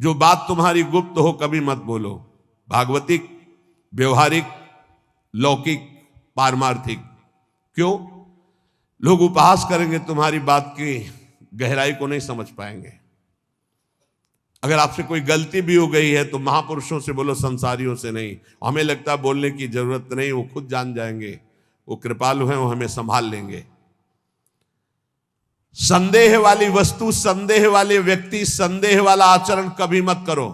जो बात तुम्हारी गुप्त हो कभी मत बोलो। भागवतिक, व्यवहारिक, लौकिक, पारमार्थिक। क्यों? लोग उपहास करेंगे, तुम्हारी बात की गहराई को नहीं समझ पाएंगे। अगर आपसे कोई गलती भी हो गई है तो महापुरुषों से बोलो, संसारियों से नहीं। हमें लगता है बोलने की जरूरत नहीं, वो खुद जान जाएंगे, वो कृपालु हैं, वो हमें संभाल लेंगे। संदेह वाली वस्तु, संदेह वाले व्यक्ति, संदेह वाला आचरण कभी मत करो।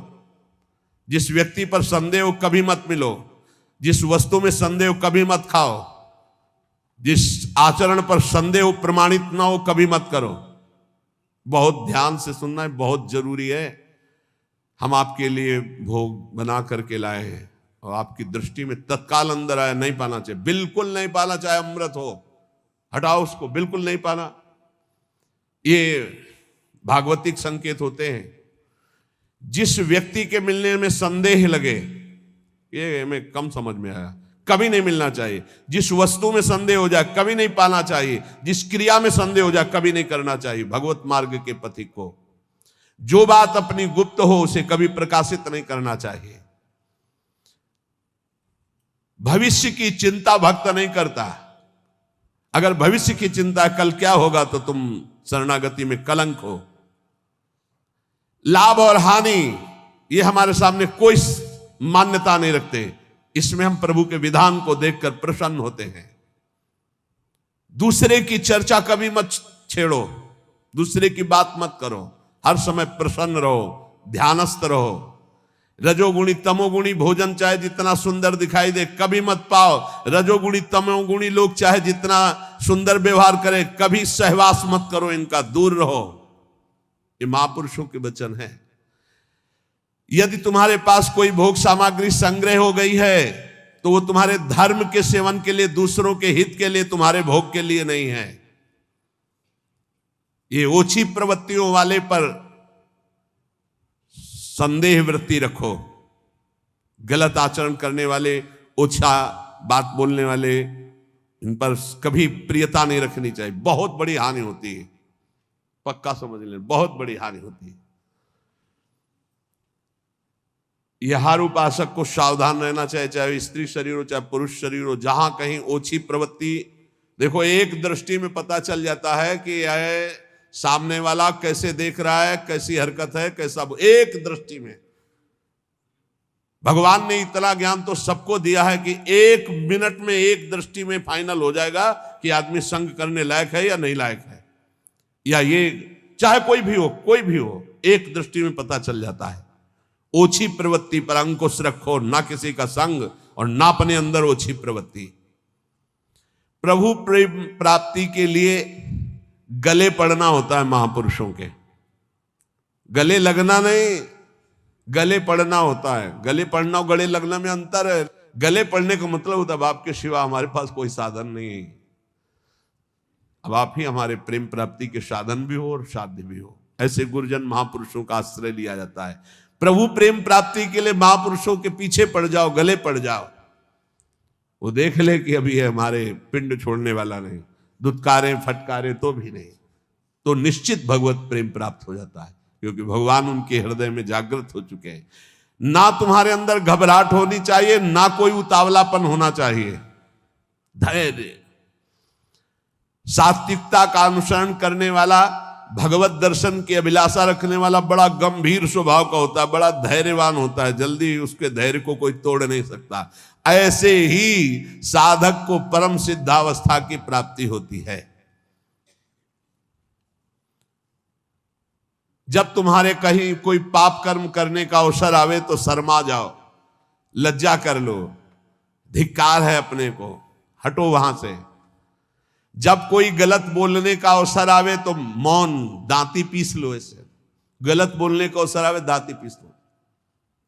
जिस व्यक्ति पर संदेह हो कभी मत मिलो, जिस वस्तु में संदेह हो कभी मत खाओ, जिस आचरण पर संदेह हो प्रमाणित ना हो कभी मत करो। बहुत ध्यान से सुनना है, बहुत जरूरी है। हम आपके लिए भोग बना करके लाए हैं और आपकी दृष्टि में तत्काल अंदर आया, नहीं पाना चाहिए, बिल्कुल नहीं पाना, चाहे अमृत हो, हटाओ उसको, बिल्कुल नहीं पाना। ये भागवतिक संकेत होते हैं। जिस व्यक्ति के मिलने में संदेह लगे, ये हमें कम समझ में आया, कभी नहीं मिलना चाहिए। जिस वस्तु में संदेह हो जाए कभी नहीं पाना चाहिए। जिस क्रिया में संदेह हो जाए कभी नहीं करना चाहिए। भगवत मार्ग के पथिक को जो बात अपनी गुप्त हो उसे कभी प्रकाशित नहीं करना चाहिए। भविष्य की चिंता भक्त नहीं करता। अगर भविष्य की चिंता कल क्या होगा तो तुम शरणागति में कलंक हो। लाभ और हानि ये हमारे सामने कोई मान्यता नहीं रखते। इसमें हम प्रभु के विधान को देखकर प्रसन्न होते हैं। दूसरे की चर्चा कभी मत छेड़ो, दूसरे की बात मत करो। हर समय प्रसन्न रहो, ध्यानस्थ रहो। रजोगुणी तमोगुणी भोजन चाहे जितना सुंदर दिखाई दे कभी मत पाओ। रजोगुणी तमोगुणी लोग चाहे जितना सुंदर व्यवहार करें कभी सहवास मत करो, इनका दूर रहो। ये महापुरुषों के वचन है। यदि तुम्हारे पास कोई भोग सामग्री संग्रह हो गई है तो वो तुम्हारे धर्म के सेवन के लिए, दूसरों के हित के लिए, तुम्हारे भोग के लिए नहीं है। ये ओछी प्रवृत्तियों वाले पर संदेह वृत्ति रखो। गलत आचरण करने वाले, ओछा बात बोलने वाले, इन पर कभी प्रियता नहीं रखनी चाहिए। बहुत बड़ी हानि होती है, पक्का समझ लें, बहुत बड़ी हानि होती है। यह हर उपासक को सावधान रहना चाहिए, चाहे स्त्री शरीर हो चाहे पुरुष शरीर हो। जहां कहीं ओछी प्रवृत्ति, देखो एक दृष्टि में पता चल जाता है कि यह सामने वाला कैसे देख रहा है, कैसी हरकत है, कैसा, एक दृष्टि में। भगवान ने इतना ज्ञान तो सबको दिया है कि 1 मिनट में, एक दृष्टि में फाइनल हो जाएगा कि आदमी संग करने लायक है या नहीं लायक है। या ये चाहे कोई भी हो, कोई भी हो, एक दृष्टि में पता चल जाता है। ओछी प्रवृत्ति पर अंकुश रखो, ना किसी का संग और ना अपने अंदर ओछी प्रवृत्ति। प्रभु प्रेम प्राप्ति के लिए गले पड़ना होता है महापुरुषों के। गले लगना नहीं, गले पड़ना होता है। गले पड़ना और गले लगना में अंतर है। गले पड़ने का मतलब होता है अब आपके सिवा हमारे पास कोई साधन नहीं है, अब आप ही हमारे प्रेम प्राप्ति के साधन भी हो और साध्य भी हो। ऐसे गुरुजन महापुरुषों का आश्रय लिया जाता है। प्रभु प्रेम प्राप्ति के लिए महापुरुषों के पीछे पड़ जाओ, गले पड़ जाओ। वो देख ले कि अभी है हमारे पिंड छोड़ने वाला नहीं, दुत्कारे फटकारे तो भी नहीं, तो निश्चित भगवत प्रेम प्राप्त हो जाता है, क्योंकि भगवान उनके हृदय में जागृत हो चुके हैं। ना तुम्हारे अंदर घबराहट होनी चाहिए, ना कोई उतावलापन होना चाहिए। धैर्य, सात्विकता का अनुसरण करने वाला, भगवत दर्शन की अभिलाषा रखने वाला बड़ा गंभीर स्वभाव का होता है, बड़ा धैर्यवान होता है। जल्दी उसके धैर्य को कोई तोड़ नहीं सकता। ऐसे ही साधक को परम सिद्धावस्था की प्राप्ति होती है। जब तुम्हारे कहीं कोई पाप कर्म करने का अवसर आवे तो शर्मा जाओ, लज्जा कर लो, धिक्कार है अपने को, हटो वहां से। जब कोई गलत बोलने का अवसर आवे तो मौन, दांती पीस लो। ऐसे गलत बोलने का अवसर आवे, दांती पीस लो।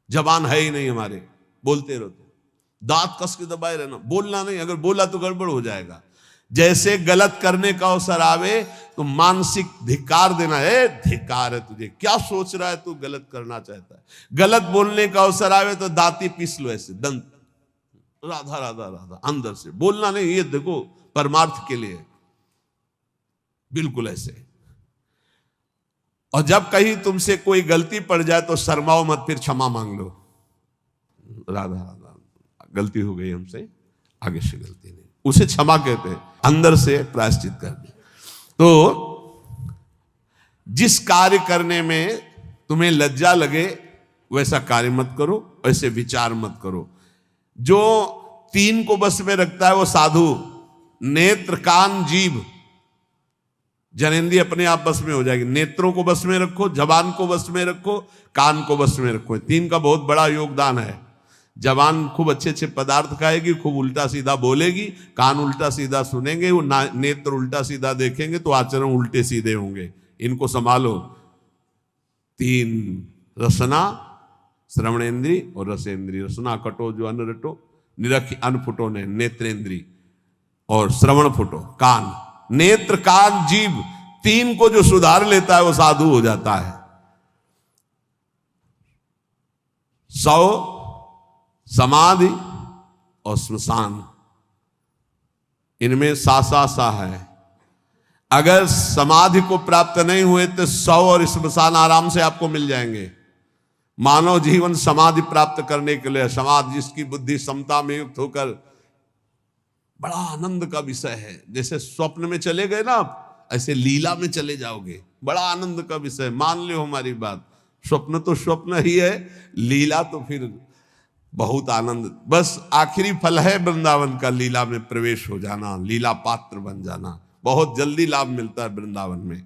जबान है ही नहीं हमारे, बोलते रहो, दांत कस के दबाए रहना, बोलना नहीं। अगर बोला तो गड़बड़ हो जाएगा। जैसे गलत करने का अवसर आवे तो मानसिक धिक्कार देना है। धिक्कार है तुझे, क्या सोच रहा है तू, गलत करना चाहता है। गलत बोलने का अवसर आवे तो दांती पीस लो, ऐसे दंत, राधा राधा राधा, अंदर से बोलना नहीं। ये देखो परमार्थ के लिए, बिल्कुल ऐसे। और जब कहीं तुमसे कोई गलती पड़ जाए तो शर्माओ मत, फिर क्षमा मांग लो, राधा राधा गलती हो गई हमसे, आगे से गलती नहीं, उसे क्षमा कहते हैं, अंदर से प्रायश्चित करने। तो जिस कार्य करने में तुम्हें लज्जा लगे वैसा कार्य मत करो, वैसे विचार मत करो। जो तीन को बस में रखता है वो साधु, नेत्र कान जीभ, जनेंद्रिय अपने आप बस में हो जाएगी। नेत्रों को बस में रखो, जबान को बस में रखो, कान को बस में रखो। तीन का बहुत बड़ा योगदान है। जबान खूब अच्छे अच्छे पदार्थ खाएगी, खूब उल्टा सीधा बोलेगी, कान उल्टा सीधा सुनेंगे, वो नेत्र उल्टा सीधा देखेंगे तो आचरण उल्टे सीधे होंगे। इनको संभालो। तीन, रसना श्रवणेन्द्री और रसेंद्री। रसना कटो जो अन्न रटो, निरख अन्न फुटो ने नेत्रेंद्री, और श्रवण फुटो कान। नेत्र कान जीभ, तीन को जो सुधार लेता है वो साधु हो जाता है। 100 समाधि और श्मशान, इनमें सा है। अगर समाधि को प्राप्त नहीं हुए तो 100 और श्मशान आराम से आपको मिल जाएंगे। मानव जीवन समाधि प्राप्त करने के लिए, समाधि जिसकी बुद्धि समता में युक्त होकर, बड़ा आनंद का विषय है। जैसे स्वप्न में चले गए ना आप, ऐसे लीला में चले जाओगे, बड़ा आनंद का विषय। मान लो हमारी बात, स्वप्न तो स्वप्न ही है, लीला तो फिर बहुत आनंद। बस आखिरी फल है वृंदावन का, लीला में प्रवेश हो जाना, लीला पात्र बन जाना। बहुत जल्दी लाभ मिलता है वृंदावन में।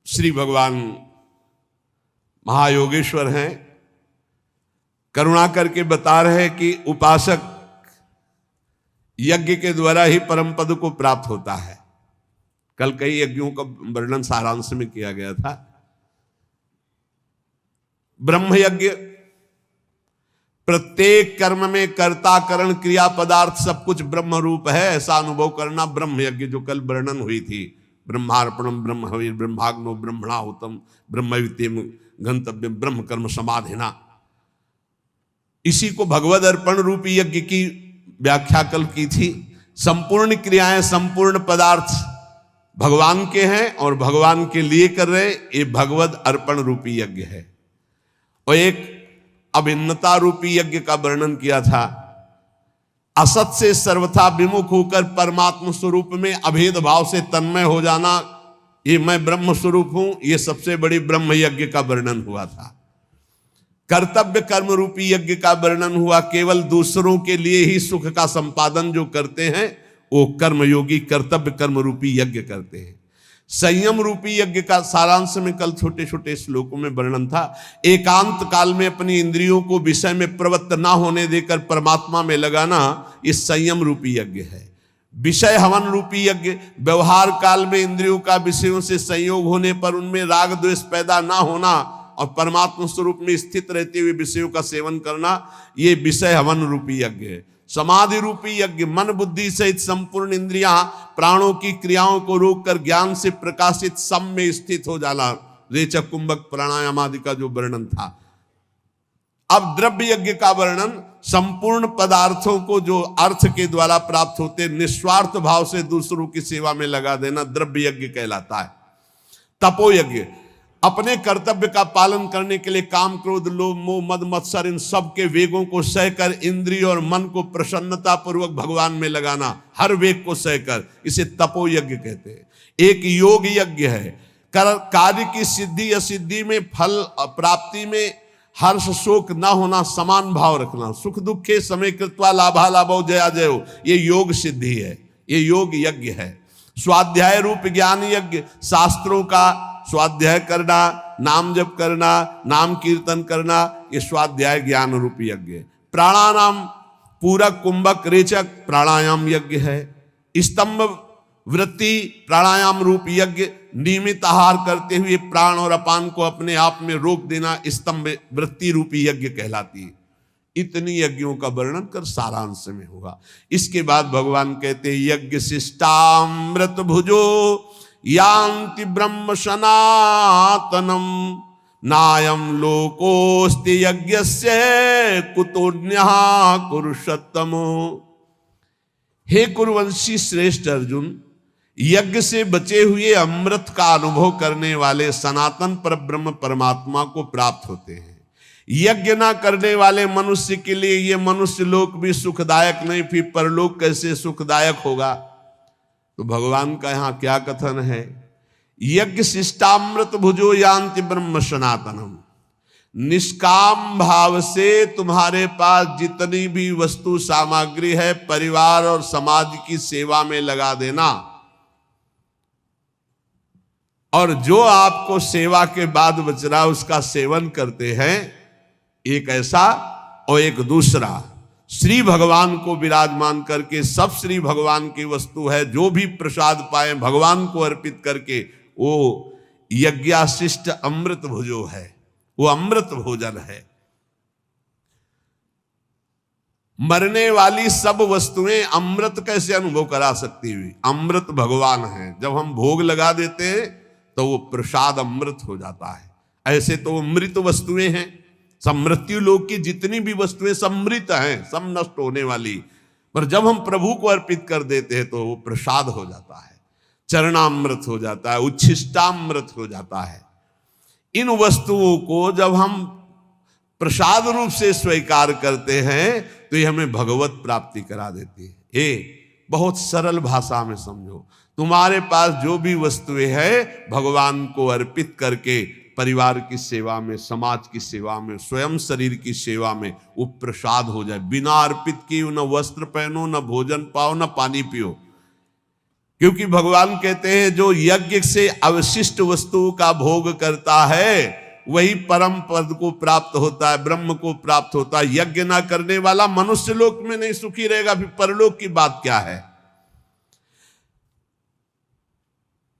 श्री भगवान महायोगेश्वर हैं, करुणा करके बता रहे हैं कि उपासक यज्ञ के द्वारा ही परम पद को प्राप्त होता है। कल कई यज्ञों का वर्णन सारांश में किया गया था। ब्रह्म यज्ञ, प्रत्येक कर्म में कर्ता करण क्रिया पदार्थ सब कुछ ब्रह्म रूप है, ऐसा अनुभव करना ब्रह्म यज्ञ, जो कल वर्णन हुई थी। ब्रह्मार्पणम ब्रह्म हवि ब्रह्माग्नो ब्रह्मणाहुतम ब्रह्मविद्यम गंतव्यम ब्रह्म कर्म समाधिना। इसी को भगवद अर्पण रूपी यज्ञ की व्याख्या कल की थी। संपूर्ण क्रियाएं, संपूर्ण पदार्थ भगवान के हैं और भगवान के लिए कर रहे, ये भगवद अर्पण रूपी यज्ञ है। और एक अभिन्नता रूपी यज्ञ का वर्णन किया था। असत से सर्वथा विमुख होकर परमात्म स्वरूप में अभेद भाव से तन्मय हो जाना, ये मैं ब्रह्म स्वरूप हूं, ये सबसे बड़ी ब्रह्म यज्ञ का वर्णन हुआ था। कर्तव्य कर्म रूपी यज्ञ का वर्णन हुआ। केवल दूसरों के लिए ही सुख का संपादन जो करते हैं वो कर्मयोगी कर्तव्य कर्म रूपी यज्ञ करते हैं। संयम रूपी यज्ञ का सारांश में कल छोटे छोटे श्लोकों में वर्णन था। एकांत काल में अपनी इंद्रियों को विषय में प्रवृत्त ना होने देकर परमात्मा में लगाना, ये संयम रूपी यज्ञ है। विषय हवन रूपी यज्ञ, व्यवहार काल में इंद्रियों का विषयों से संयोग होने पर उनमें राग द्वेष पैदा ना होना और परमात्मा स्वरूप में स्थित रहते हुए विषयों का सेवन करना, ये विषय हवन रूपी यज्ञ है। समाधि रूपी यज्ञ, मन बुद्धि सहित संपूर्ण इंद्रियां प्राणों की क्रियाओं को रोककर ज्ञान से प्रकाशित सम में स्थित हो जाना, रेचक कुंभक प्राणायाम आदि का जो वर्णन था। अब द्रव्य यज्ञ का वर्णन, संपूर्ण पदार्थों को जो अर्थ के द्वारा प्राप्त होते निस्वार्थ भाव से दूसरों की सेवा में लगा देना द्रव्य यज्ञ कहलाता है। तपो यज्ञ, अपने कर्तव्य का पालन करने के लिए काम क्रोध लोभ मोह मद मत्सर इन सब के वेगों को सहकर इंद्रिय और मन को प्रसन्नता पूर्वक भगवान में लगाना, हर वेग को सहकर, इसे तपो यज्ञ कहते हैं। एक योग यज्ञ है, कार्य की सिद्धि असिद्धि में फल प्राप्ति में हर्ष शोक न होना, समान भाव रखना, सुख दुखे समय कृत्वा लाभा लाभो जया जयो, ये योग सिद्धि है, ये योग यज्ञ है। स्वाध्याय रूप ज्ञान यज्ञ, शास्त्रों का स्वाध्याय करना, नाम जप करना, नाम कीर्तन करना, ये स्वाध्याय ज्ञान रूप यज्ञ। प्राणायाम पूरक कुंभक रेचक प्राणायाम यज्ञ है। स्तंभ वृत्ति प्राणायाम रूप यज्ञ, नियमित आहार करते हुए प्राण और अपान को अपने आप में रोक देना स्तंभ वृत्ति रूपी यज्ञ कहलाती है। इतनी यज्ञों का वर्णन कर सारांश में होगा। इसके बाद भगवान कहते हैं यज्ञ शिष्टामृत भुजो यान्ति ब्रह्म सनातनम नायम लोकोस्ति यज्ञस्य कुतोन्यः कुरुषोत्तमो। हे कुरुवंशी श्रेष्ठ अर्जुन, यज्ञ से बचे हुए अमृत का अनुभव करने वाले सनातन परब्रह्म परमात्मा को प्राप्त होते हैं। यज्ञ ना करने वाले मनुष्य के लिए ये मनुष्य लोक भी सुखदायक नहीं, फिर परलोक कैसे सुखदायक होगा। तो भगवान का यहां क्या कथन है, यज्ञ शिष्टामृत भुजो यान्ति ब्रह्म सनातनम। निष्काम भाव से तुम्हारे पास जितनी भी वस्तु सामग्री है परिवार और समाज की सेवा में लगा देना, और जो आपको सेवा के बाद बच रहा उसका सेवन करते हैं। एक ऐसा और एक दूसरा, श्री भगवान को विराजमान करके, सब श्री भगवान की वस्तु है, जो भी प्रसाद पाए भगवान को अर्पित करके, वो यज्ञाशिष्ट अमृत भुजो है, वो अमृत भोजन है। मरने वाली सब वस्तुएं अमृत कैसे अनुभव करा सकती हुई, अमृत भगवान है। जब हम भोग लगा देते हैं तो वो प्रसाद अमृत हो जाता है। ऐसे तो अमृत वस्तुएं हैं, सब मृत्यु लोक की जितनी भी वस्तुएं सब मृत हैं, सब नष्ट होने वाली, पर जब हम प्रभु को अर्पित कर देते हैं तो वो प्रसाद हो जाता है, चरणामृत हो जाता है, उच्छिष्टामृत हो जाता है। इन वस्तुओं को जब हम प्रसाद रूप से स्वीकार करते हैं तो ये हमें भगवत प्राप्ति करा देती है। बहुत सरल भाषा में समझो, तुम्हारे पास जो भी वस्तुएं हैं भगवान को अर्पित करके परिवार की सेवा में, समाज की सेवा में, स्वयं शरीर की सेवा में वो प्रसाद हो जाए। बिना अर्पित किए न वस्त्र पहनो, न भोजन पाओ, न पानी पियो, क्योंकि भगवान कहते हैं जो यज्ञ से अवशिष्ट वस्तु का भोग करता है वही परम पद को प्राप्त होता है, ब्रह्म को प्राप्त होता है। यज्ञ ना करने वाला मनुष्य लोक में नहीं सुखी रहेगा, फिर परलोक की बात क्या है।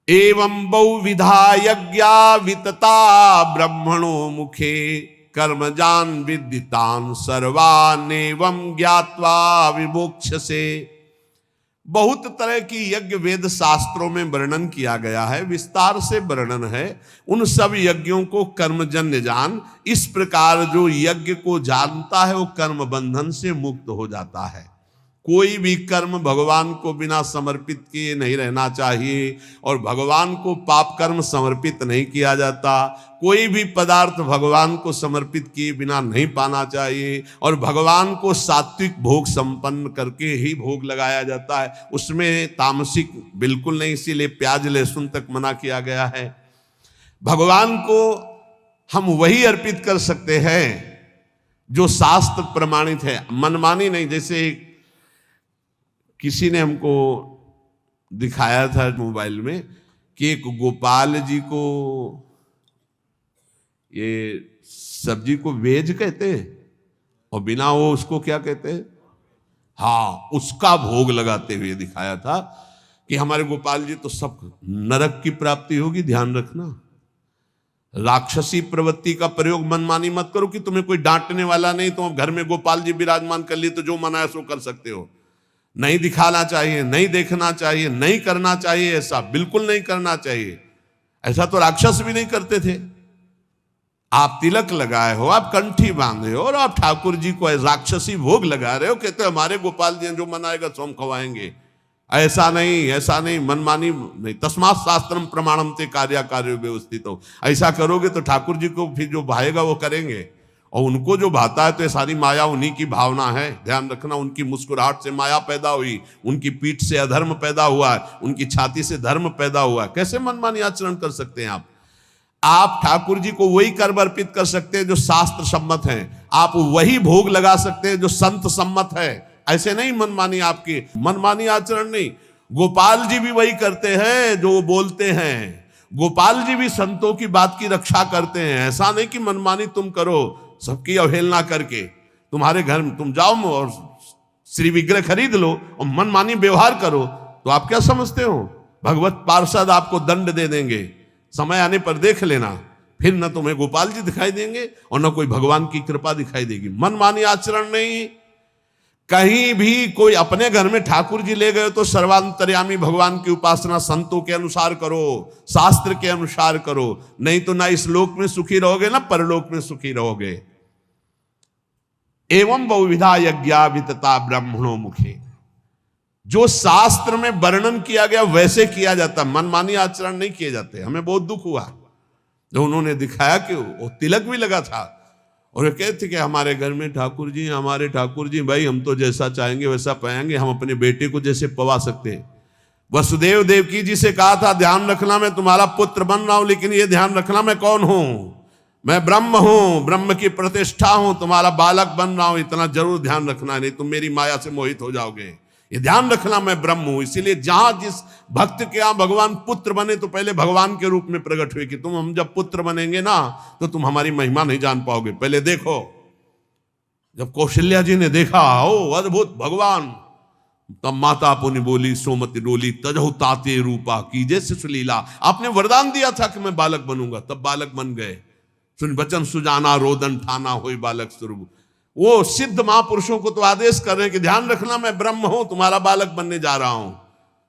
एवं बहुविधा यज्ञा वितता ब्रह्मणो मुखे कर्मजान विदितान सर्वान एवं ज्ञात्वा विमोक्षसे। बहुत तरह की यज्ञ वेद शास्त्रों में वर्णन किया गया है, विस्तार से वर्णन है। उन सब यज्ञों को कर्मजन्य जान। इस प्रकार जो यज्ञ को जानता है वो कर्म बंधन से मुक्त हो जाता है। कोई भी कर्म भगवान को बिना समर्पित किए नहीं रहना चाहिए, और भगवान को पाप कर्म समर्पित नहीं किया जाता। कोई भी पदार्थ भगवान को समर्पित किए बिना नहीं पाना चाहिए, और भगवान को सात्विक भोग संपन्न करके ही भोग लगाया जाता है। उसमें तामसिक बिल्कुल नहीं, इसीलिए प्याज लहसुन तक मना किया गया है। भगवान को हम वही अर्पित कर सकते हैं जो शास्त्र प्रमाणित है, मनमानी नहीं। जैसे किसी ने हमको दिखाया था मोबाइल में कि एक गोपाल जी को, ये सब्जी को वेज कहते हैं और बिना वो उसको क्या कहते हैं, हाँ, उसका भोग लगाते हुए दिखाया था कि हमारे गोपाल जी तो सब नरक की प्राप्ति होगी। ध्यान रखना, राक्षसी प्रवृत्ति का प्रयोग मनमानी मत करो कि तुम्हें कोई डांटने वाला नहीं, तुम घर में गोपाल जी विराजमान कर लिए तो जो मना है सो कर सकते हो। नहीं दिखाना चाहिए, नहीं देखना चाहिए, नहीं करना चाहिए, ऐसा बिल्कुल नहीं करना चाहिए। ऐसा तो राक्षस भी नहीं करते थे। आप तिलक लगाए हो, आप कंठी बांधे हो और आप ठाकुर जी को राक्षसी भोग लगा रहे हो, कहते हो हमारे गोपाल जी जो मनाएगा सो हम खवाएंगे। ऐसा नहीं, ऐसा नहीं, मनमानी नहीं। तस्मात् शास्त्रम प्रमाणम ते कार्य व्यवस्थित हो। ऐसा करोगे तो ठाकुर जी को फिर जो भाएगा वो करेंगे, और उनको जो भाता है तो ये सारी माया उन्हीं की भावना है। ध्यान रखना, उनकी मुस्कुराहट से माया पैदा हुई, उनकी पीठ से अधर्म पैदा हुआ है, उनकी छाती से धर्म पैदा हुआ है। कैसे मनमानी आचरण कर सकते हैं आप? आप ठाकुर जी को वही कर्म अर्पित कर सकते हैं जो शास्त्र सम्मत है, आप वही भोग लगा सकते हैं जो संत सम्मत है। ऐसे नहीं मनमानी, आपकी मनमानी आचरण नहीं। गोपाल जी भी वही करते हैं जो बोलते हैं। गोपाल जी भी संतों की बात की रक्षा करते हैं। ऐसा नहीं कि मनमानी तुम करो, सबकी अवहेलना करके। तुम्हारे घर में तुम जाओ और श्री विग्रह खरीद लो और मनमानी व्यवहार करो तो आप क्या समझते हो? भगवत पार्षद आपको दंड दे देंगे। समय आने पर देख लेना, फिर न तुम्हें गोपाल जी दिखाई देंगे और न कोई भगवान की कृपा दिखाई देगी। मनमानी आचरण नहीं। कहीं भी कोई अपने घर में ठाकुर जी ले गए तो सर्वांतर्यामी भगवान की उपासना संतों के अनुसार करो, शास्त्र के अनुसार करो, नहीं तो ना इस लोक में सुखी रहोगे ना परलोक में सुखी रहोगे। एवं बहुविधा यज्ञा वितता ब्रह्मणो मुखे। जो शास्त्र में वर्णन किया गया वैसे किया जाता, मनमानी आचरण नहीं किए जाते। हमें बहुत दुख हुआ जो उन्होंने दिखाया कि वो तिलक भी लगा था और कहते थे कि हमारे घर में ठाकुर जी, हमारे ठाकुर जी, भाई हम तो जैसा चाहेंगे वैसा पाएंगे, हम अपने बेटे को जैसे पवा सकते हैं। वसुदेव देवकी जी से कहा था ध्यान रखना मैं तुम्हारा पुत्र बन रहा हूं, लेकिन ये ध्यान रखना मैं कौन हूं, मैं ब्रह्म हूं, ब्रह्म की प्रतिष्ठा हूं, तुम्हारा बालक बन रहा हूं, इतना जरूर ध्यान रखना, नहीं तुम मेरी माया से मोहित हो जाओगे। ये ध्यान रखना मैं ब्रह्म हूं। इसीलिए जहां जिस भक्त के यहां भगवान पुत्र बने तो पहले भगवान के रूप में प्रकट हुए कि तुम हम जब पुत्र बनेंगे ना तो तुम हमारी महिमा नहीं जान पाओगे, पहले देखो। जब कौशल्या जी ने देखा ओ अद्भुत भगवान, तब माता पुनि बोली सोमति डोली तजहु ताते रूपा कीजे सुलीला। आपने वरदान दिया था कि मैं बालक बनूंगा, तब बालक बन गए। सुन बचन सुजाना रोदन ठाना होई बालक स्वरूप। वो सिद्ध महापुरुषों को तो आदेश कर रहे हैं कि ध्यान रखना मैं ब्रह्म हूं, तुम्हारा बालक बनने जा रहा हूं,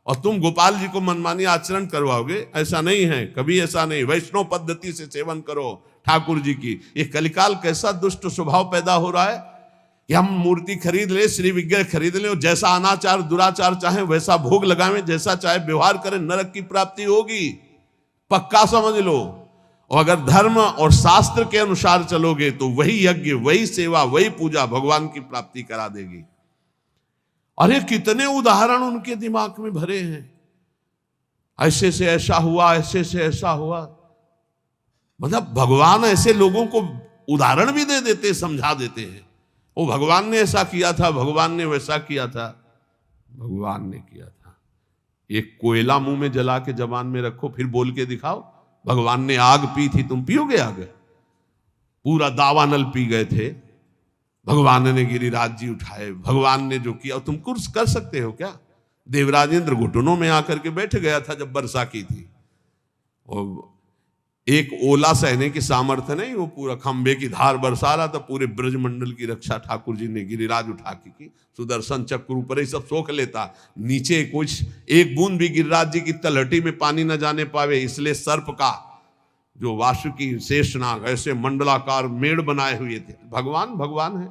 और तुम गोपाल जी को मनमानी आचरण करवाओगे, ऐसा नहीं है, कभी ऐसा नहीं। वैष्णव पद्धति से सेवन करो ठाकुर जी की। ये कलिकाल कैसा दुष्ट स्वभाव पैदा हो रहा है कि हम मूर्ति खरीद ले, श्री विग्रह खरीद ले और जैसा अनाचार दुराचार चाहे वैसा भोग लगावें, जैसा चाहे व्यवहार करें, नरक की प्राप्ति होगी, पक्का समझ लो। और अगर धर्म और शास्त्र के अनुसार चलोगे तो वही यज्ञ, वही सेवा, वही पूजा भगवान की प्राप्ति करा देगी। अरे कितने उदाहरण उनके दिमाग में भरे हैं, ऐसे से ऐसा हुआ, ऐसे से ऐसा हुआ। मतलब भगवान ऐसे लोगों को उदाहरण भी दे देते, समझा देते हैं। वो भगवान ने ऐसा किया था, भगवान ने वैसा किया था, भगवान ने किया था। एक कोयला मुंह में जला के जबान में रखो, फिर बोल के दिखाओ भगवान ने आग पी थी, तुम पियोगे आग? पूरा दावानल पी गए थे, भगवान ने गिरिराज जी उठाए, भगवान ने जो किया तुम कुछ कर सकते हो क्या? देवराजेंद्र घुटनों में आकर के बैठ गया था जब वर्षा की थी, और एक ओला सहने की सामर्थ्य नहीं, वो पूरा खंबे की धार बरसा रहा था। पूरे ब्रजमंडल की रक्षा ठाकुर जी ने गिरिराज उठा के की, सुदर्शन चक्र ऊपर ही सब सोख लेता, नीचे कुछ एक बूंद भी गिरिराज जी की तलहटी में पानी न जाने पावे, इसलिए सर्प का जो वासुकी शेषनाग ऐसे मंडलाकार मेड़ बनाए हुए थे। भगवान भगवान है।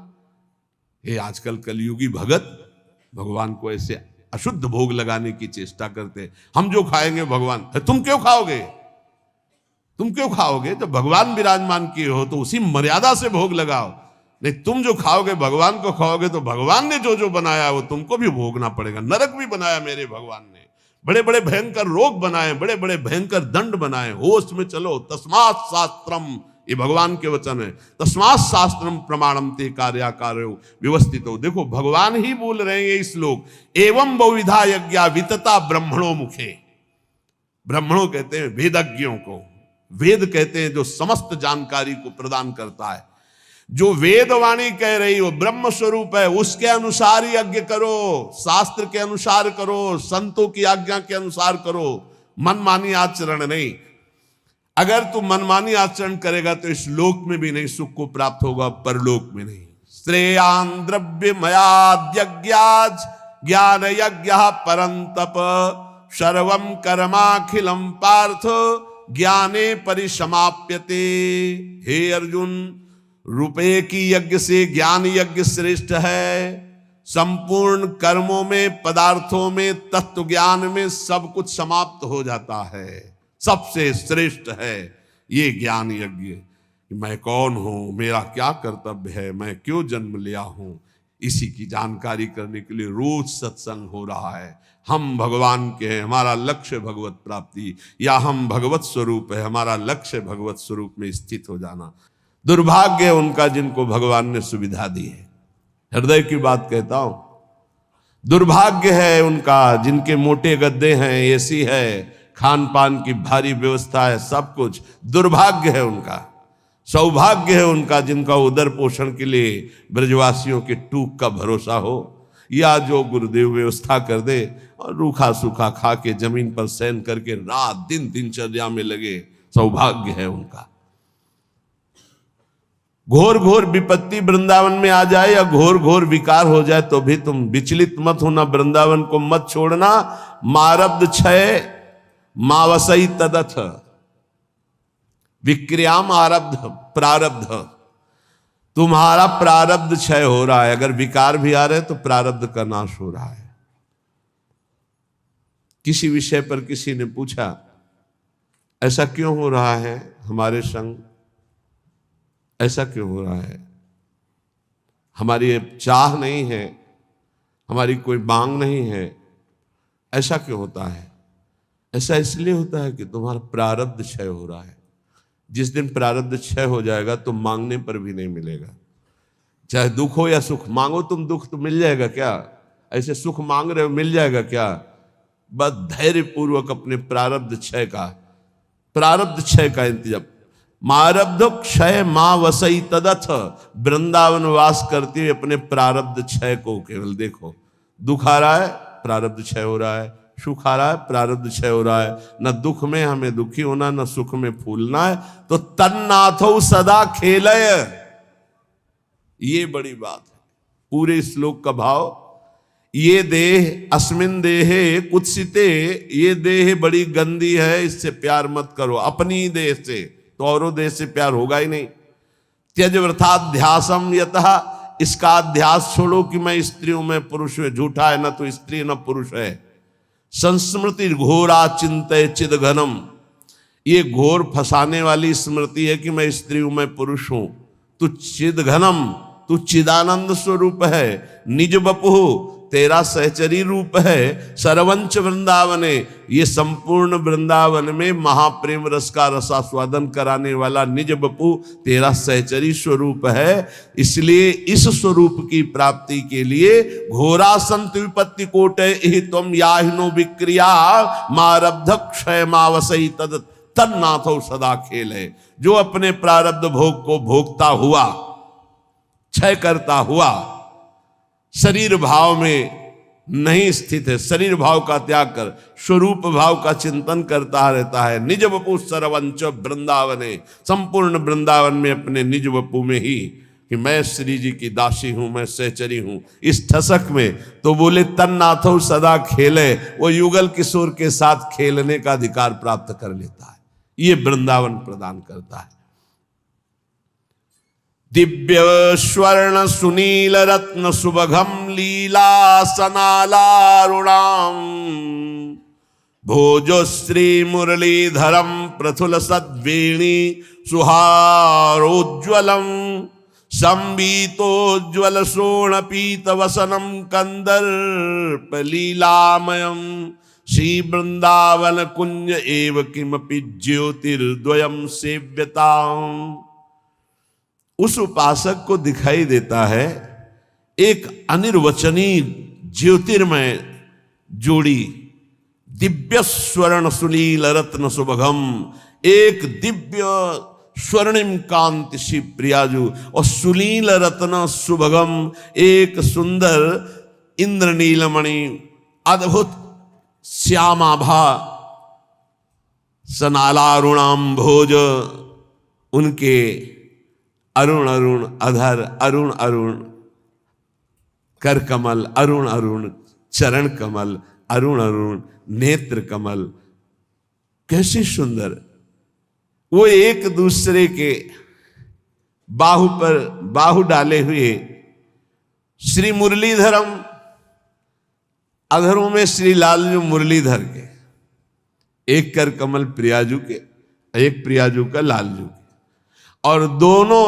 ये आजकल कलयुगी भगत भगवान को ऐसे अशुद्ध भोग लगाने की चेष्टा करते। हम जो खाएंगे भगवान, तुम क्यों खाओगे? तुम क्यों खाओगे? जब भगवान विराजमान किए हो तो उसी मर्यादा से भोग लगाओ। नहीं, तुम जो खाओगे भगवान को खाओगे तो भगवान ने जो जो बनाया वो तुमको भी भोगना पड़ेगा। नरक भी बनाया मेरे भगवान ने, बड़े बड़े भयंकर रोग बनाए, बड़े बड़े भयंकर दंड बनाए। होश में चलो। तस्मात् शास्त्रम, ये भगवान के वचन है, तस्मात् शास्त्रम प्रमाणम ते कार्याकार्यो व्यवस्थितो। देखो भगवान ही बोल रहे हैं ये श्लोक। एवं बहुविधा यज्ञा वितता ब्रह्मणो मुखे। ब्रह्मणों कहते हैं वेदज्ञों को, वेद कहते हैं जो समस्त जानकारी को प्रदान करता है। जो वेदवाणी कह रही हो ब्रह्म स्वरूप है, उसके अनुसार यज्ञ करो, शास्त्र के अनुसार करो, संतों की आज्ञा के अनुसार करो, मनमानी आचरण नहीं। अगर तू मनमानी आचरण करेगा तो इस लोक में भी नहीं सुख को प्राप्त होगा, परलोक में नहीं। श्रेयान द्रव्यमयाद्यज्ञाज ज्ञान यज्ञ परंतप सर्वम कर्माखिलम पार्थ ज्ञाने परिसमाप्यते। हे अर्जुन, रुपये की यज्ञ से ज्ञान यज्ञ श्रेष्ठ है। संपूर्ण कर्मों में, पदार्थों में, तत्व ज्ञान में सब कुछ समाप्त हो जाता है। सबसे श्रेष्ठ है ये ज्ञान यज्ञ। मैं कौन हूं, मेरा क्या कर्तव्य है, मैं क्यों जन्म लिया हूं, इसी की जानकारी करने के लिए रोज सत्संग हो रहा है। हम भगवान के हैं, हमारा लक्ष्य भगवत प्राप्ति, या हम भगवत स्वरूप है, हमारा लक्ष्य भगवत स्वरूप में स्थित हो जाना। दुर्भाग्य है उनका जिनको भगवान ने सुविधा दी है। हृदय की बात कहता हूं, दुर्भाग्य है उनका जिनके मोटे गद्दे हैं, एसी है, खान पान की भारी व्यवस्था है, सब कुछ। दुर्भाग्य है उनका। सौभाग्य है उनका जिनका उदर पोषण के लिए ब्रजवासियों के टूक का भरोसा हो, या जो गुरुदेव व्यवस्था कर दे और रूखा सूखा खा के जमीन पर शयन करके रात दिन दिनचर्या में लगे। सौभाग्य है उनका। घोर घोर विपत्ति वृंदावन में आ जाए या घोर घोर विकार हो जाए तो भी तुम विचलित मत होना, वृंदावन को मत छोड़ना। मारब्ध क्षय मावसई तदथ विक्रियाम आरब्ध प्रारब्ध। तुम्हारा प्रारब्ध क्षय हो रहा है, अगर विकार भी आ रहे तो प्रारब्ध का नाश हो रहा है। किसी विषय पर किसी ने पूछा, ऐसा क्यों हो रहा है हमारे संग, ऐसा क्यों हो रहा है, हमारी चाह नहीं है, हमारी कोई मांग नहीं है, ऐसा क्यों होता है? ऐसा इसलिए होता है कि तुम्हारा प्रारब्ध क्षय हो रहा है। जिस दिन प्रारब्ध क्षय हो जाएगा तो मांगने पर भी नहीं मिलेगा। चाहे दुख हो या सुख, मांगो तुम दुख तो मिल जाएगा क्या? ऐसे सुख मांग रहे हो मिल जाएगा क्या? बस धैर्य पूर्वक अपने प्रारब्ध क्षय का इंतजाम। मारब्ध क्षय मां वसई तदथ, वृंदावन वास करते हुए अपने प्रारब्ध क्षय को केवल देखो। दुख आ रहा है, प्रारब्ध क्षय हो रहा है, सुख आ रहा है, प्रारब्ध क्षय हो रहा है। न दुख में हमें दुखी होना, न सुख में फूलना है। तो तन्नाथो सदा खेलय, ये बड़ी बात है पूरे श्लोक का भाव। ये देह अस्मिन देहे कुत्सिते, ये देह बड़ी गंदी है, इससे प्यार मत करो। अपनी देह से, तो औरों देह से प्यार होगा ही नहीं। त्यज वृथाध्यासम यतः, इसका अध्यास छोड़ो कि मैं स्त्री हूं, मैं पुरुष हूं। झूठा है, न तो स्त्री न पुरुष है। संस्मृति घोरा चिंतय चिद घनम, ये घोर फंसाने वाली स्मृति है कि मैं स्त्री हूं, मैं पुरुष हूं। तू चिद घनम, तू चिदानंद स्वरूप है। निज बपु, तेरा सहचरी रूप है। सरवंच वृंदावने, ये संपूर्ण वृंदावन में महाप्रेम रस का रसास्वादन कराने वाला निज बपू तेरा सहचरी स्वरूप है। इसलिए इस स्वरूप की प्राप्ति के लिए घोरा संत विपत्ति कोटे ही तुम याहिनो विक्रिया, मारब्ध क्षय मावसई तद तन्नाथो सदा खेल है। जो अपने प्रारब्ध भोग को भोगता हुआ, क्षय करता हुआ, शरीर भाव में नहीं स्थित है, शरीर भाव का त्याग कर स्वरूप भाव का चिंतन करता रहता है। निज वपु सरवंच वृंदावने, संपूर्ण वृंदावन में अपने निज वपु में ही कि मैं श्री जी की दासी हूं, मैं सहचरी हूं, इस ठसक में। तो बोले तन्नाथो सदा खेले, वो युगल किशोर के साथ खेलने का अधिकार प्राप्त कर लेता है। ये वृंदावन प्रदान करता है। दिव्य स्वर्ण सुनील रत्न सुभगम लीला सनालारुणाम, भोजोश्री मुरलीधरम प्रथुल सद्वेणी सुहारोज्वलम, संबीतोज्वल शोण पीत वसनम कंदर्प लीलामयम, श्री वृंदावन कुंज एव किमपि ज्योतिर्द्वयम सेव्यताम। उस उपासक को दिखाई देता है एक अनिर्वचनीय ज्योतिर्मय जोड़ी, दिव्य स्वर्ण सुनील रत्न सुभगम, एक दिव्य स्वर्णिम कांति शिव प्रियाजु और सुनील रत्न सुभगम, एक सुंदर इंद्रनीलमणि अद्भुत श्यामाभा सनालारुणाम भोज, उनके अरुण अरुण अधर, अरुण अरुण कर कमल, अरुण अरुण चरण कमल, अरुण अरुण नेत्र कमल, कैसे सुंदर। वो एक दूसरे के बाहु पर बाहु डाले हुए, श्री मुरलीधरम, अधरों में श्री लालजू मुरलीधर के, एक कर कमल प्रियाजू के, एक प्रियाजू का लालजू के, और दोनों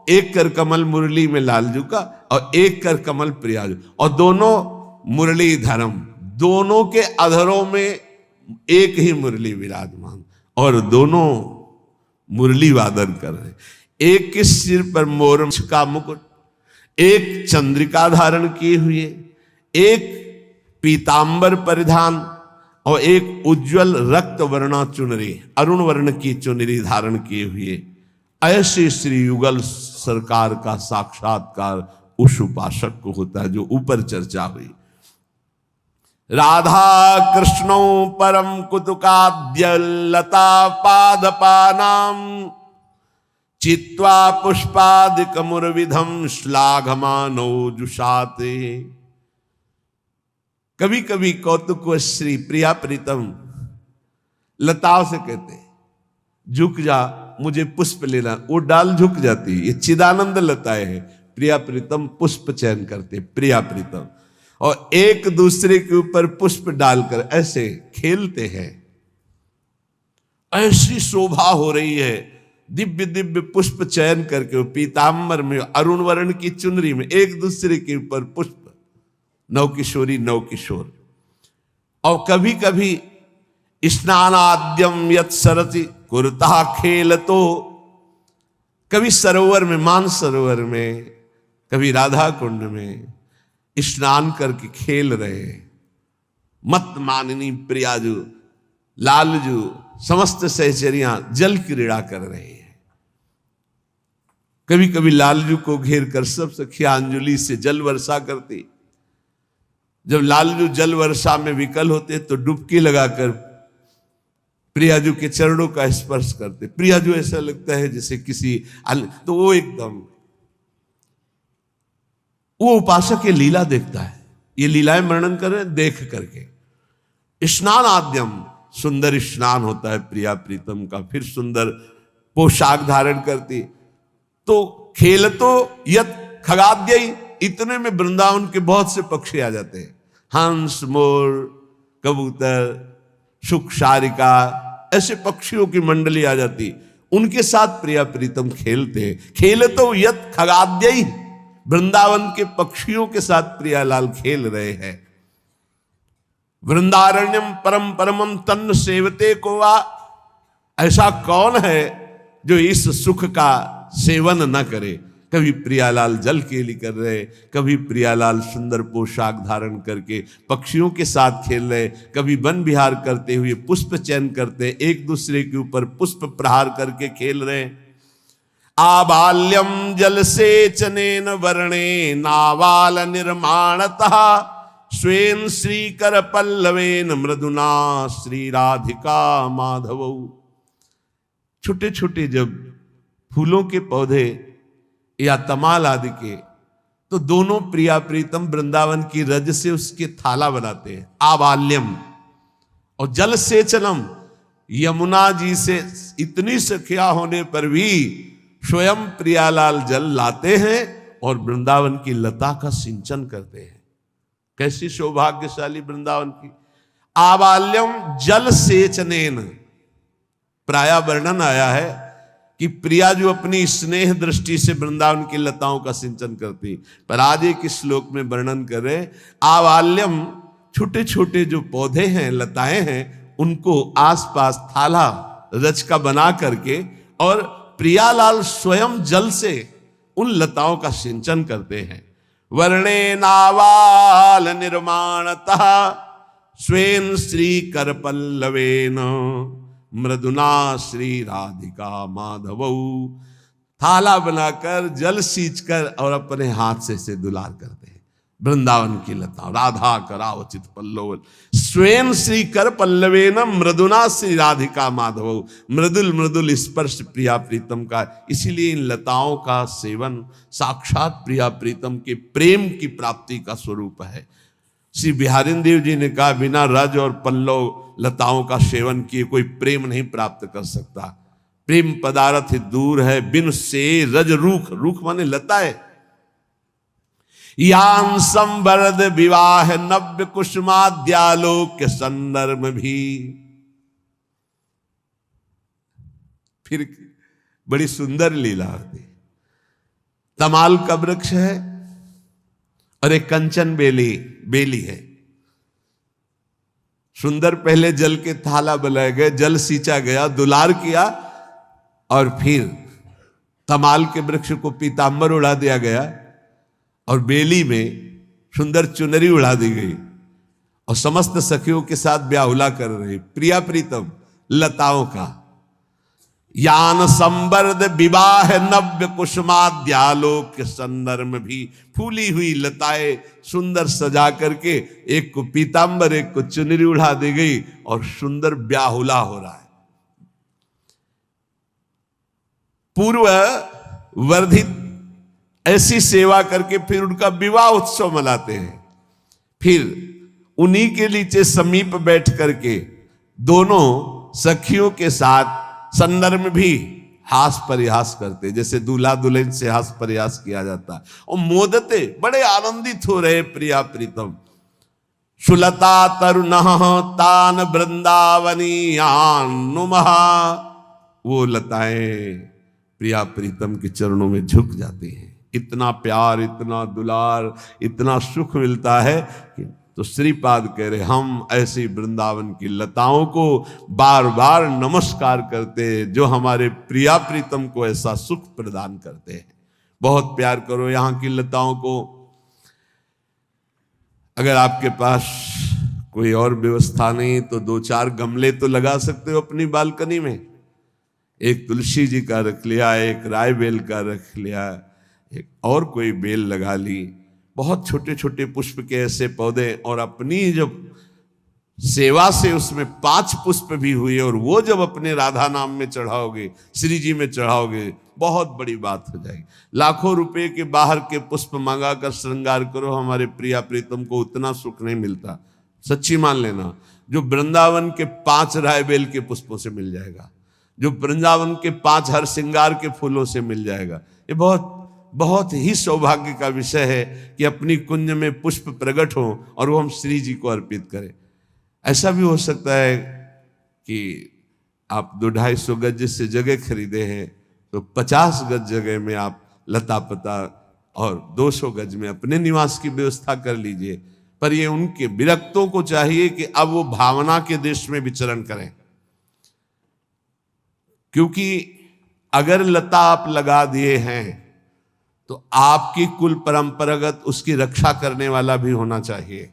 एक कर कमल मुरली में लालजू का और एक कर कमल प्रियाजू, और दोनों मुरलीधरम, दोनों के अधरों में एक ही मुरली विराजमान और दोनों मुरली वादन कर रहे। एक के सिर पर मोर का मुकुट, एक चंद्रिका धारण किए हुए, एक पीतांबर परिधान और एक उज्जवल रक्त वर्णा चुनरी, अरुण वर्ण की चुनरी धारण किए हुए। ऐसे श्री युगल सरकार का साक्षात्कार उस उपासक को होता है जो ऊपर चर्चा हुई। राधा कृष्णो परम कुतुकाद्य लता पादपानाम, चित्वा पुष्पादिक मुरविधम श्लाघमानो जुषाते। कभी कभी कौतुक श्री प्रिया प्रीतम लताओं से कहते झुक जा, मुझे पुष्प लेना, वो डाल झुक जाती। ये चिदानंद लताएं हैं। प्रिया प्रीतम पुष्प चयन करते, प्रिया प्रीतम। और एक दूसरे के ऊपर पुष्प डालकर ऐसे खेलते हैं। ऐसी शोभा हो रही है, दिव्य दिव्य पुष्प चयन करके वो पीतांबर में अरुण वर्ण की चुनरी में एक दूसरे के ऊपर पुष्प, नवकिशोरी नवकिशोर। और कभी कभी स्नानाद्यम यत् सरति कुरुता खेल, तो कभी सरोवर में, मान सरोवर में, कभी राधा कुंड में स्नान करके खेल रहे। मत माननी प्रियाजू लालजू समस्त सहचरियां जल क्रीड़ा कर रहे हैं। कभी कभी लालजू को घेर कर सब सखियां अंजलि से जल वर्षा करती। जब लालजू जल वर्षा में विकल होते तो डुबकी लगाकर प्रियाजू के चरणों का स्पर्श करते। प्रियाजू ऐसा लगता है जैसे किसी तो वो एकदम, वो उपासक ये लीला देखता है, ये लीलाएं वर्णन कर रहे हैं देख करके। स्नान आद्यम, सुंदर स्नान होता है प्रिया प्रीतम का, फिर सुंदर पोशाक धारण करती। तो खेल तो यत खगाद्य, इतने में वृंदावन के बहुत से पक्षी आ जाते हैं, हंस मोर कबूतर सुख सारिका, ऐसे पक्षियों की मंडली आ जाती, उनके साथ प्रिया प्रीतम खेलते हैं। खेल तो यत खगाद्य, वृंदावन के पक्षियों के साथ प्रियालाल खेल रहे हैं। वृंदारण्यम परम परमम तन्न सेवते को वा, ऐसा कौन है जो इस सुख का सेवन न करे। कभी प्रियालाल जल केली कर रहे, कभी प्रियालाल सुंदर पोशाक धारण करके पक्षियों के साथ खेल रहे, कभी वन विहार करते हुए पुष्प चयन करते, एक दूसरे के ऊपर पुष्प प्रहार करके खेल रहे। आबाल्यम जल सेचनेन वर्णे नावाल निर्माणतः स्वेन श्रीकर पल्लवेन मृदुना श्री राधिका माधव। छोटे छोटे जब फूलों के पौधे या तमाल आदि के, तो दोनों प्रिया प्रीतम वृंदावन की रज से उसके थाला बनाते हैं। आबाल्यम और जल सेचनम, यमुना जी से इतनी सखिया होने पर भी स्वयं प्रियालाल जल लाते हैं और वृंदावन की लता का सिंचन करते हैं। कैसी सौभाग्यशाली वृंदावन की। आबाल्यम जल सेचनेन, प्राय वर्णन आया है कि प्रिया जो अपनी स्नेह दृष्टि से वृंदावन की लताओं का सिंचन करती, पर आज एक श्लोक में वर्णन करे आबाल्यम, छोटे छोटे जो पौधे हैं लताएं हैं, उनको आसपास थाला रच का बना करके और प्रियालाल स्वयं जल से उन लताओं का सिंचन करते हैं। वर्णे नावाल निर्माणतः स्वेन श्री कर पल्लवेन मृदुना श्री राधिका माधव। थाला बनाकर जल सींचकर और अपने हाथ से दुलार करते हैं वृंदावन की लता। राधा करावचित पल्लव स्वयं श्री कर पल्लवेन मृदुना श्री राधिका माधव। मृदुल मृदुल स्पर्श प्रिया प्रीतम का, इसीलिए इन लताओं का सेवन साक्षात प्रिया प्रीतम के प्रेम की प्राप्ति का स्वरूप है। श्री बिहारी देव जी ने कहा, बिना रज और पल्लव लताओं का सेवन किए कोई प्रेम नहीं प्राप्त कर सकता। प्रेम पदार्थ दूर है बिन से रज रूख, रूख माने लता है। यान संवरद विवाह नव्य कुसुमाद्यालोक के संदर्भ भी। फिर बड़ी सुंदर लीला होती। तमाल का वृक्ष है और एक कंचन बेली है। सुंदर पहले जल के थाला बनाए गए, जल सींचा गया, दुलार किया, और फिर तमाल के वृक्ष को पीतांबर उड़ा दिया गया और बेली में सुंदर चुनरी उड़ा दी गई और समस्त सखियों के साथ ब्याहुला कर रहे प्रिया प्रीतम लताओं का। यान संवर्द विवाह नव्य कुसुमाद्यालोक के संदर्भ भी। फूली हुई लताएं सुंदर सजा करके एक को पीतांबर एक को चुनरी उड़ा दी गई और सुंदर ब्याहुला हो रहा है। पूर्व वर्धित ऐसी सेवा करके फिर उनका विवाह उत्सव मनाते हैं। फिर उन्हीं के नीचे समीप बैठ करके दोनों सखियों के साथ संदर्भ भी हास परिहास करते, जैसे दूल्हा दुल्हन से हास परिहास किया जाता है। और मोदते बड़े आनंदित हो रहे प्रिया प्रीतम, सुलता तरुणः तान वृंदावनीयान नुमः। वो लताएं प्रिया प्रीतम के चरणों में झुक जाती हैं। इतना प्यार, इतना दुलार, इतना सुख मिलता है कि तो श्रीपाद कह रहे हम ऐसी वृंदावन की लताओं को बार बार नमस्कार करते हैं जो हमारे प्रिया प्रीतम को ऐसा सुख प्रदान करते हैं। बहुत प्यार करो यहाँ की लताओं को। अगर आपके पास कोई और व्यवस्था नहीं तो 2-4 गमले तो लगा सकते हो अपनी बालकनी में। एक तुलसी जी का रख लिया, एक राय बेल का रख लिया, एक और कोई बेल लगा ली। बहुत छोटे छोटे पुष्प के ऐसे पौधे, और अपनी जब सेवा से उसमें 5 पुष्प भी हुए और वो जब अपने राधा नाम में चढ़ाओगे, श्री जी में चढ़ाओगे, बहुत बड़ी बात हो जाएगी। लाखों रुपए के बाहर के पुष्प मंगा कर श्रृंगार करो, हमारे प्रिया प्रीतम को उतना सुख नहीं मिलता। सच्ची मान लेना, जो वृंदावन के 5 रायबेल के पुष्पों से मिल जाएगा, जो वृंदावन के 5 हर श्रृंगार के फूलों से मिल जाएगा। ये बहुत बहुत ही सौभाग्य का विषय है कि अपनी कुंज में पुष्प प्रकट हो और वो हम श्री जी को अर्पित करें। ऐसा भी हो सकता है कि आप 200-250 गज से जगह खरीदे हैं तो 50 गज जगह में आप लता पता और 200 गज में अपने निवास की व्यवस्था कर लीजिए। पर ये उनके विरक्तों को चाहिए कि अब वो भावना के देश में विचरण करें, क्योंकि अगर लता आप लगा दिए हैं तो आपकी कुल परंपरागत उसकी रक्षा करने वाला भी होना चाहिए।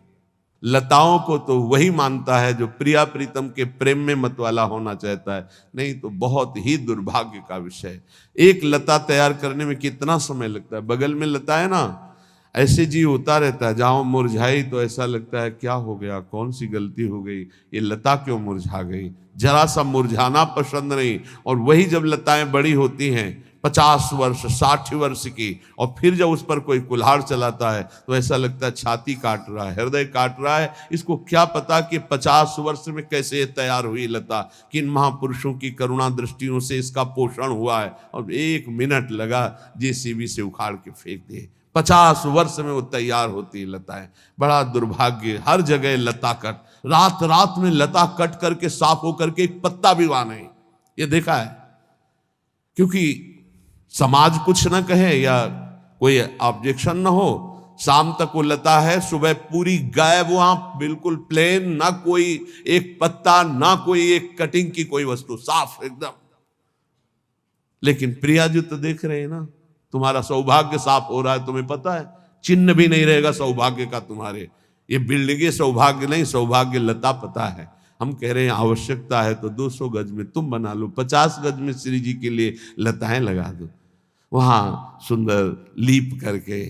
लताओं को तो वही मानता है जो प्रिया प्रीतम के प्रेम में मत वाला होना चाहता है, नहीं तो बहुत ही दुर्भाग्य का विषय है। एक लता तैयार करने में कितना समय लगता है। बगल में लता है ना, ऐसे जी होता रहता है, जहाँ मुरझाई तो ऐसा लगता है क्या हो गया, कौन सी गलती हो गई, ये लता क्यों मुरझा गई। जरा सा मुरझाना पसंद नहीं। और वही जब लताएं बड़ी होती हैं 50 वर्ष 60 वर्ष की, और फिर जब उस पर कोई कुल्हाड़ चलाता है तो ऐसा लगता है छाती काट रहा है, हृदय काट रहा है। इसको क्या पता कि 50 वर्ष में कैसे तैयार हुई लता, किन महापुरुषों की करुणा दृष्टियों से इसका पोषण हुआ है, और 1 मिनट लगा जेसीबी से उखाड़ के फेंक दिए। 50 वर्ष में वो तैयार होती है लताएं। बड़ा दुर्भाग्य, हर जगह लता कट, रात रात में लता कट करके साफ होकर के एक पत्ता भी वहां नहीं, ये देखा है। क्योंकि समाज कुछ ना कहे या कोई ऑब्जेक्शन ना हो, शाम तक वो लता है, सुबह पूरी गायब, वहां बिल्कुल प्लेन, ना कोई एक पत्ता, ना कोई एक कटिंग की कोई वस्तु, साफ एकदम। लेकिन प्रिया जी तो देख रहे हैं ना, तुम्हारा सौभाग्य साफ हो रहा है, तुम्हें पता है, चिन्ह भी नहीं रहेगा सौभाग्य का तुम्हारे। ये बिल्डिंगे सौभाग्य नहीं, सौभाग्य लता पता है। हम कह रहे हैं आवश्यकता है तो 200 गज में तुम बना लो, 50 गज में श्री जी के लिए लताएं लगा दो। वहां सुंदर लीप करके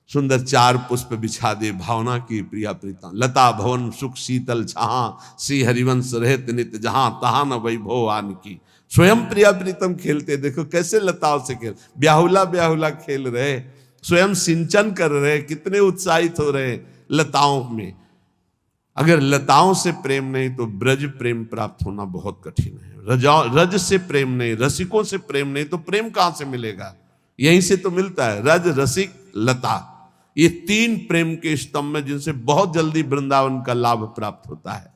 सुंदर 4 पुष्प बिछा दे, भावना की प्रिया प्रीतम। लता भवन सुख शीतल छहा, श्री हरिवंश रहत नित जहां, तहां न वैभव आन की। स्वयं प्रिया प्रीतम खेलते, देखो कैसे लताओं से खेल, ब्याहुला ब्याहुला खेल रहे, स्वयं सिंचन कर रहे, कितने उत्साहित हो रहे लताओं में। अगर लताओं से प्रेम नहीं तो ब्रज प्रेम प्राप्त होना बहुत कठिन है। रज से प्रेम नहीं, रसिकों से प्रेम नहीं तो प्रेम कहां से मिलेगा। यहीं से तो मिलता है, रज रसिक लता, ये 3 प्रेम के स्तंभ में जिनसे बहुत जल्दी वृंदावन का लाभ प्राप्त होता है।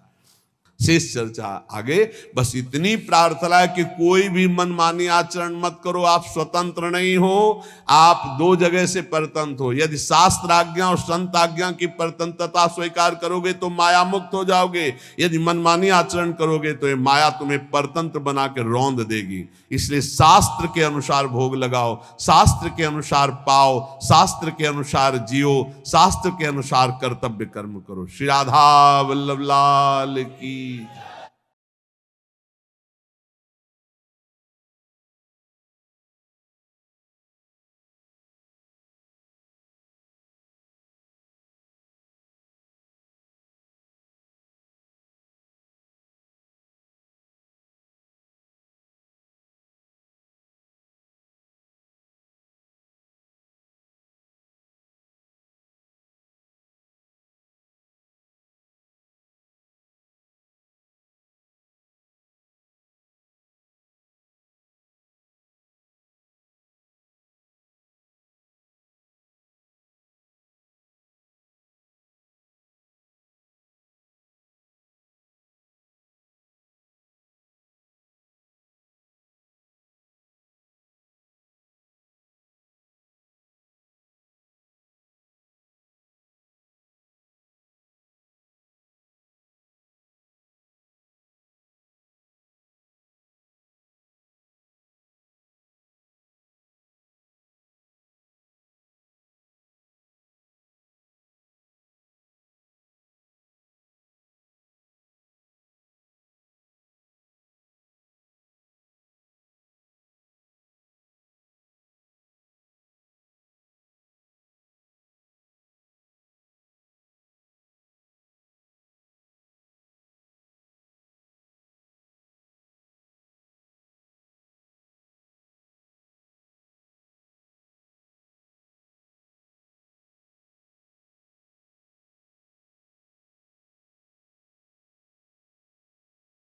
शेष चर्चा आगे। बस इतनी प्रार्थना है कि कोई भी मनमानी आचरण मत करो। आप स्वतंत्र नहीं हो, आप 2 जगह से परतंत्र हो। यदि शास्त्र आज्ञा और संत आज्ञा की परतंत्रता स्वीकार करोगे तो माया मुक्त हो जाओगे। यदि मनमानी आचरण करोगे तो ये माया तुम्हें परतंत्र बना के रौंद देगी। इसलिए शास्त्र के अनुसार भोग लगाओ, शास्त्र के अनुसार पाओ, शास्त्र के अनुसार जियो, शास्त्र के अनुसार कर्तव्य कर्म करो। श्री राधा वल्लभ लाल की